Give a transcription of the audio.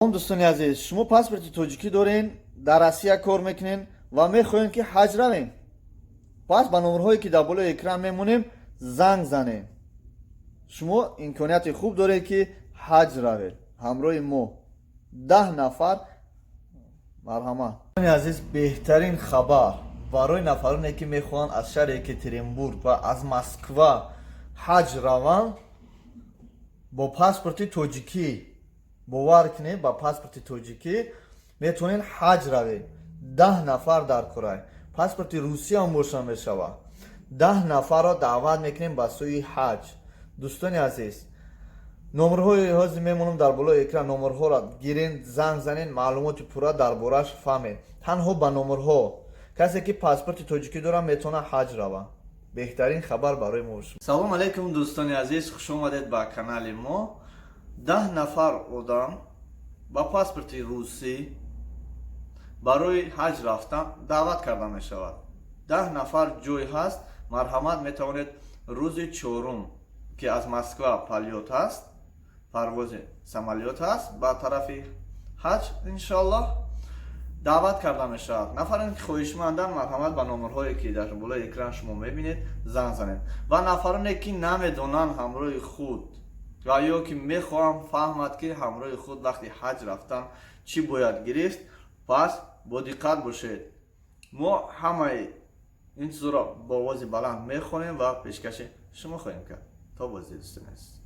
دوستانی عزیز، شما پاسپورت تاجیکی دارین، در آسیا کار میکنین و میخواین که حج روین. پس با نمرهایی که در بالای اکران میمونیم زنگ زنین. شما امکانیت خوب داره که حج روید همراه ما 10 نفر. مرحمت. دوستانی عزیز، بهترین خبر برای نفرانی که میخوان از شهر یکاترینبورگ و از مسکو حج روند، با پاسپورت تاجیکی باور کنید، با پاسپورت تاجیکی میتونین حج روید. 10 نفر در کرای پاسپورت روسیه هم باشن میشوه. 10 نفر را دعوت میکنیم به سوی حج. دوستان عزیز، نمرهای حاضر میمونم در بالای اکران. نمرها را گیرین، زنگ زنین، معلومات پورا دربارش فهمید. تنها با نمرها کسی که پاسپورت تاجیکی داره میتونه حج روه. بهترین خبر برای ما شما. سلام علیکم دوستان عزیز، خوش آمدید به کانال ما. 10 نفر آدم با پاسپورت روسی برای حج رفتن دعوت کرده می شود. 10 نفر جای هست. مرحمت میتوانید روز 4 که از مسکو پلیوت هست، پرواز سمالیوت هست به طرف حج انشالله دعوت کرده می شود. نفرانی که خواهشمندن مرحمت به نمرهایی که در بالای اکران شما میبینید زنگ زنید. و نفرانی که نمیدونن همراه خود و یا که میخوام فهمد که همراه خود وقتی حج رفتن چی باید گرفت، پس با دقت باشید. ما همه این چیزا را با آواز بلند میخونیم و پیشکش شما خواهیم کرد. تا بازدید دوستان عزیز.